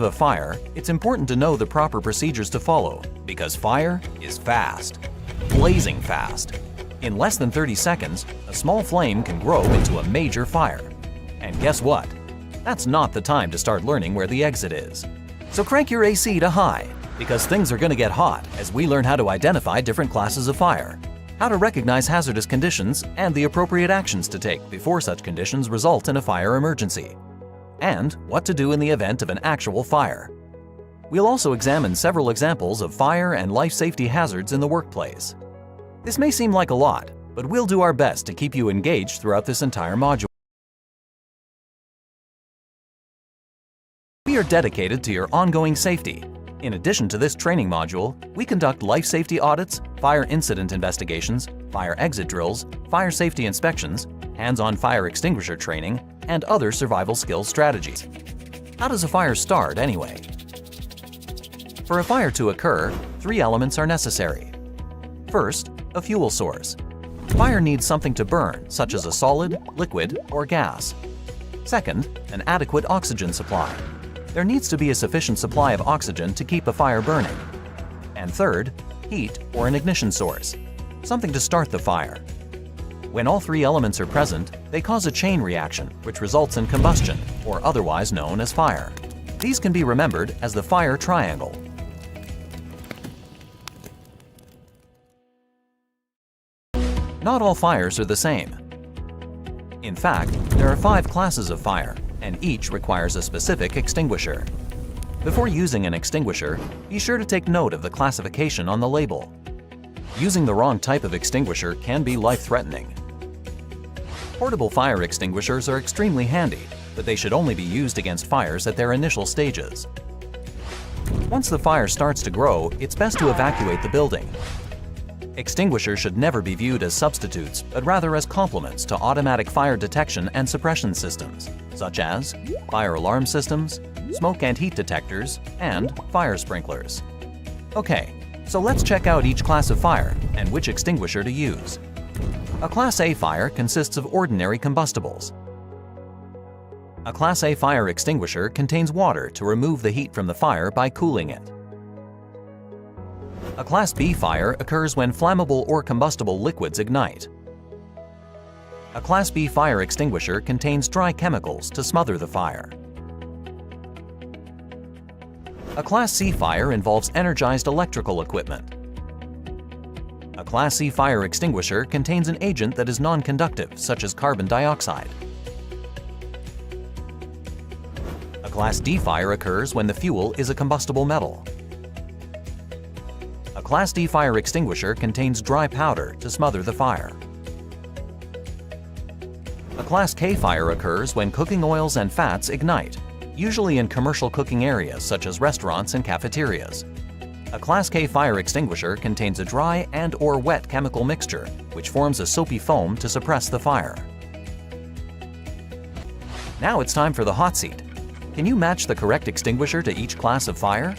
A fire, it's important to know the proper procedures to follow because fire is fast, blazing fast. In less than 30 seconds, a small flame can grow into a major fire. And guess what? That's not the time to start learning where the exit is. So crank your AC to high because things are going to get hot as we learn how to identify different classes of fire, how to recognize hazardous conditions, and the appropriate actions to take before such conditions result in a fire emergency, and what to do in the event of an actual fire. We'll also examine several examples of fire and life safety hazards in the workplace. This may seem like a lot, but we'll do our best to keep you engaged throughout this entire module. We are dedicated to your ongoing safety. In addition to this training module, we conduct life safety audits, fire incident investigations, fire exit drills, fire safety inspections, hands-on fire extinguisher training, and other survival skills strategies. How does a fire start anyway? For a fire to occur, 3 elements are necessary. First, a fuel source. Fire needs something to burn, such as a solid, liquid, or gas. Second, an adequate oxygen supply. There needs to be a sufficient supply of oxygen to keep a fire burning. And third, heat or an ignition source, something to start the fire. When all 3 elements are present, they cause a chain reaction, which results in combustion, or otherwise known as fire. These can be remembered as the fire triangle. Not all fires are the same. In fact, there are 5 classes of fire, and each requires a specific extinguisher. Before using an extinguisher, be sure to take note of the classification on the label. Using the wrong type of extinguisher can be life-threatening. Portable fire extinguishers are extremely handy, but they should only be used against fires at their initial stages. Once the fire starts to grow, it's best to evacuate the building. Extinguishers should never be viewed as substitutes, but rather as complements to automatic fire detection and suppression systems, such as fire alarm systems, smoke and heat detectors, and fire sprinklers. Okay, so let's check out each class of fire and which extinguisher to use. A Class A fire consists of ordinary combustibles. A Class A fire extinguisher contains water to remove the heat from the fire by cooling it. A Class B fire occurs when flammable or combustible liquids ignite. A Class B fire extinguisher contains dry chemicals to smother the fire. A Class C fire involves energized electrical equipment. A Class C fire extinguisher contains an agent that is non-conductive, such as carbon dioxide. A Class D fire occurs when the fuel is a combustible metal. A Class D fire extinguisher contains dry powder to smother the fire. A Class K fire occurs when cooking oils and fats ignite, usually in commercial cooking areas such as restaurants and cafeterias. A Class K fire extinguisher contains a dry and/or wet chemical mixture, which forms a soapy foam to suppress the fire. Now it's time for the hot seat. Can you match the correct extinguisher to each class of fire?